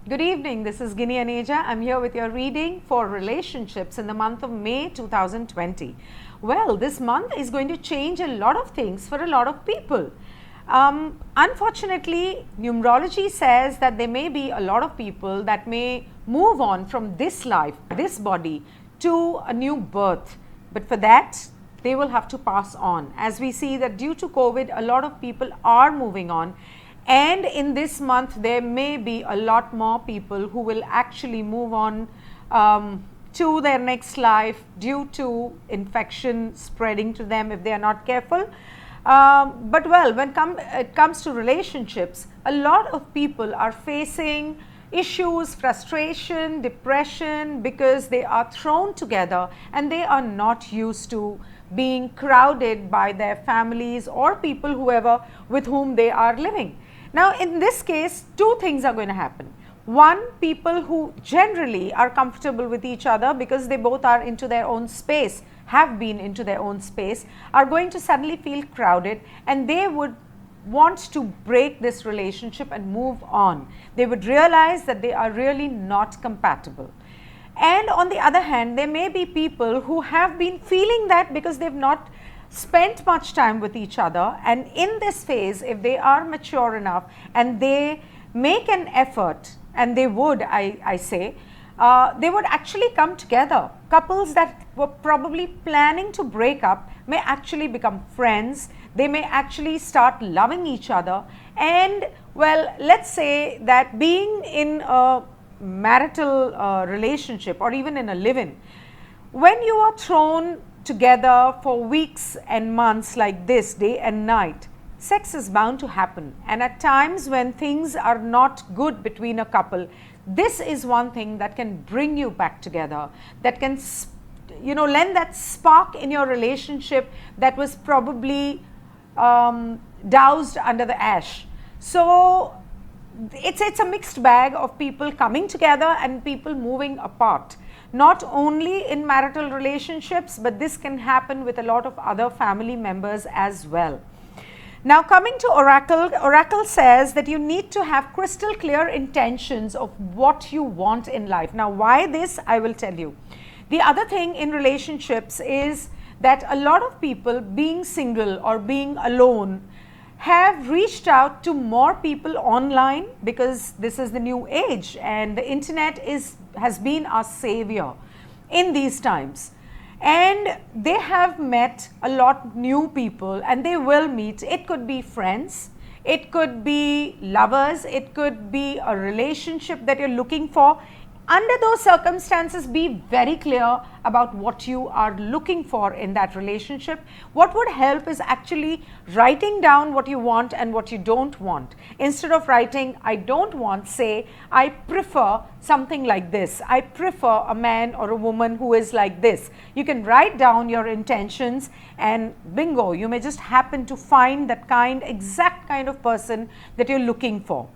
Good evening, this is Gini Aneja. I'm here with your reading for relationships in the month of May 2020. Well, this month is going to change a lot of things for a lot of people. Unfortunately, numerology says that there may be a lot of people that may move on from this life, this body, to a new birth. But for that, they will have to pass on. As we see that due to COVID, a lot of people are moving on. And in this month, there may be a lot more people who will actually move on to their next life due to infection spreading to them if they are not careful. But well, when it comes to relationships, a lot of people are facing issues, frustration, depression, because they are thrown together and they are not used to being crowded by their families or people, whoever with whom they are living. Now, in this case, two things are going to happen. One, people who generally are comfortable with each other because they both are into their own space, have been into their own space, are going to suddenly feel crowded and they would want to break this relationship and move on. They would realize that they are really not compatible. And on the other hand, there may be people who have been feeling that because they've not spent much time with each other, and in this phase, if they are mature enough and they make an effort, and they would, I say, they would actually come together. Couples that were probably planning to break up may actually become friends. They may actually start loving each other. And well, let's say that being in a marital relationship or even in a live-in, when you are thrown together for weeks and months like this, day and night, sex is bound to happen. And at times when things are not good between a couple, this is one thing that can bring you back together, that can lend that spark in your relationship that was probably doused under the ash. So it's a mixed bag of people coming together and people moving apart. Not only in marital relationships, but this can happen with a lot of other family members as well. Now, coming to Oracle says that you need to have crystal clear intentions of what you want in life. Now, why this, I will tell you. The other thing in relationships is that a lot of people, being single or being alone, have reached out to more people online because this is the new age and the internet has been our savior in these times. And they have met a lot new people and they will meet. It could be friends, it could be lovers, it could be a relationship that you're looking for. Under those circumstances, be very clear about what you are looking for in that relationship. What would help is actually writing down what you want and what you don't want. Instead of writing, I don't want, say, I prefer something like this. I prefer a man or a woman who is like this. You can write down your intentions and bingo, you may just happen to find that exact kind of person that you're looking for.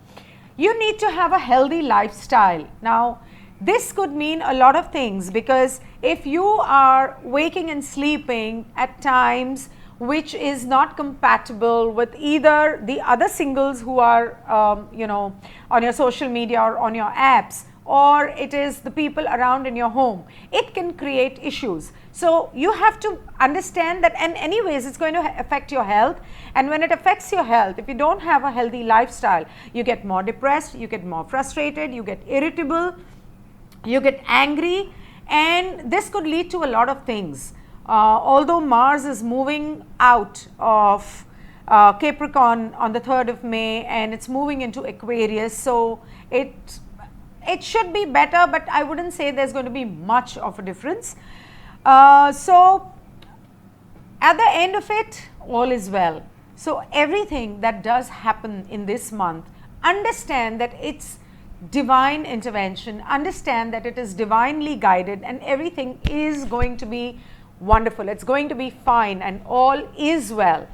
You need to have a healthy lifestyle. Now, this could mean a lot of things because if you are waking and sleeping at times which is not compatible with either the other singles who are, on your social media or on your apps, or it is the people around in your home, it can create issues. So you have to understand that, and anyways, it's going to affect your health. And when it affects your health, if you don't have a healthy lifestyle, you get more depressed, you get more frustrated, you get irritable, you get angry, and this could lead to a lot of things. Although Mars is moving out of Capricorn on the 3rd of May and it's moving into Aquarius, so it should be better, but I wouldn't say there's going to be much of a difference. So at the end of it, all is well. So everything that does happen in this month, understand that it's divine intervention, understand that it is divinely guided and everything is going to be wonderful. It's going to be fine and all is well.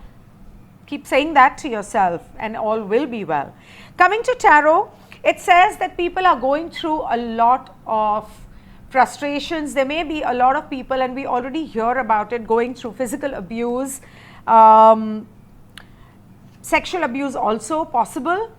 Keep saying that to yourself and all will be well. Coming to tarot, it says that people are going through a lot of frustrations. There may be a lot of people, and we already hear about it, going through physical abuse, sexual abuse also possible.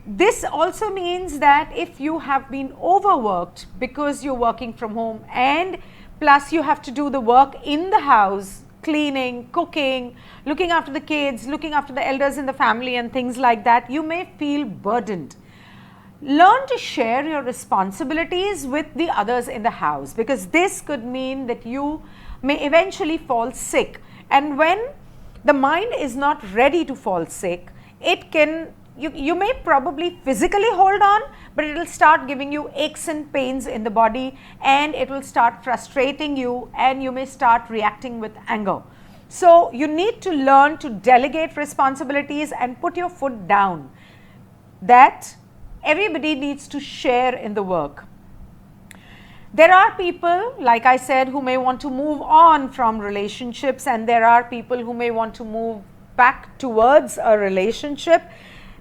This also means that if you have been overworked because you're working from home, and plus you have to do the work in the house, cleaning, cooking, looking after the kids, looking after the elders in the family and things like that, you may feel burdened. Learn to share your responsibilities with the others in the house, because this could mean that you may eventually fall sick. And when the mind is not ready to fall sick, it can, you may probably physically hold on, but it will start giving you aches and pains in the body, and it will start frustrating you, and you may start reacting with anger. So you need to learn to delegate responsibilities and put your foot down, that everybody needs to share in the work. There are people, like I said, who may want to move on from relationships, and there are people who may want to move back towards a relationship.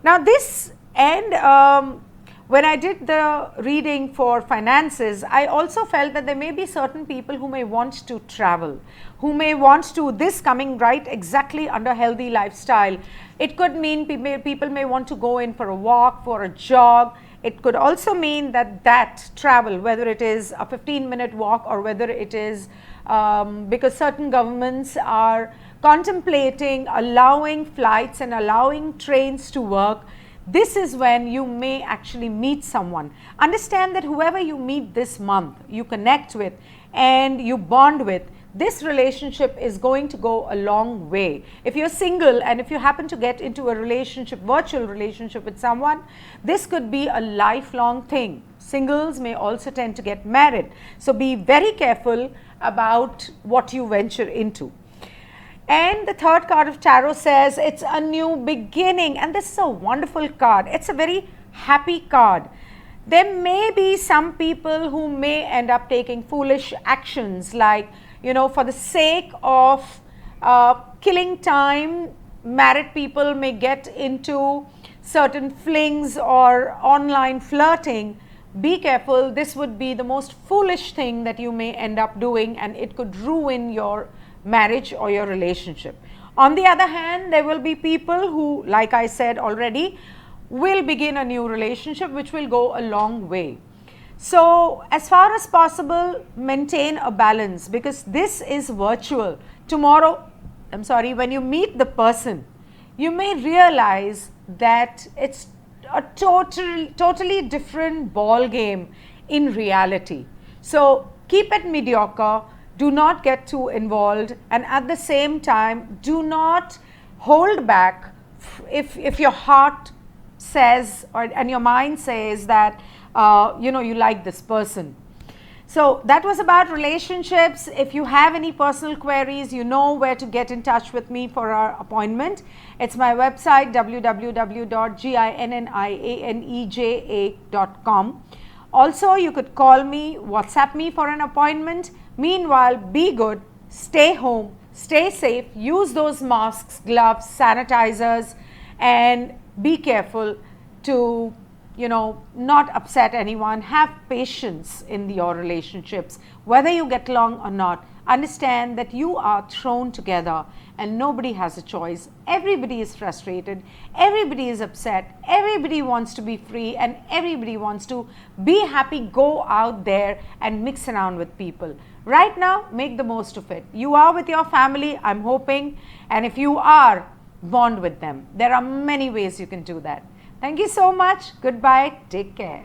Now this, and when I did the reading for finances, I also felt that there may be certain people who may want to travel, who may want to, this coming right exactly under healthy lifestyle. It could mean people may want to go in for a walk, for a jog. It could also mean that travel, whether it is a 15-minute walk or whether it is because certain governments are contemplating allowing flights and allowing trains to work. This is when you may actually meet someone. Understand that whoever you meet this month, you connect with and you bond with, this relationship is going to go a long way. If you're single and if you happen to get into a relationship, virtual relationship with someone, this could be a lifelong thing. Singles may also tend to get married. So be very careful about what you venture into. And the third card of tarot says it's a new beginning, and this is a wonderful card. It's a very happy card. There may be some people who may end up taking foolish actions, like, you know, for the sake of killing time. Married people may get into certain flings or online flirting. Be careful. This would be the most foolish thing that you may end up doing, and it could ruin your marriage or your relationship. On the other hand, there will be people who, like I said already, will begin a new relationship which will go a long way. So as far as possible, maintain a balance, because this is virtual. Tomorrow, when you meet the person, you may realize that it's a totally different ball game in reality. So keep it mediocre. Do not get too involved, and at the same time, do not hold back if your heart says and your mind says that you like this person. So that was about relationships. If you have any personal queries, you know where to get in touch with me for our appointment. It's my website, www.ginnianeja.com. Also, you could call me, WhatsApp me for an appointment. Meanwhile, be good, stay home, stay safe, use those masks, gloves, sanitizers, and be careful to, not upset anyone. Have patience in your relationships. Whether you get along or not, understand that you are thrown together and nobody has a choice. Everybody is frustrated, everybody is upset, everybody wants to be free, and everybody wants to be happy. Go out there and mix around with people. Right now, make the most of it. You are with your family, I'm hoping, and if you are, bond with them. There are many ways you can do that. Thank you so much. Goodbye. Take care.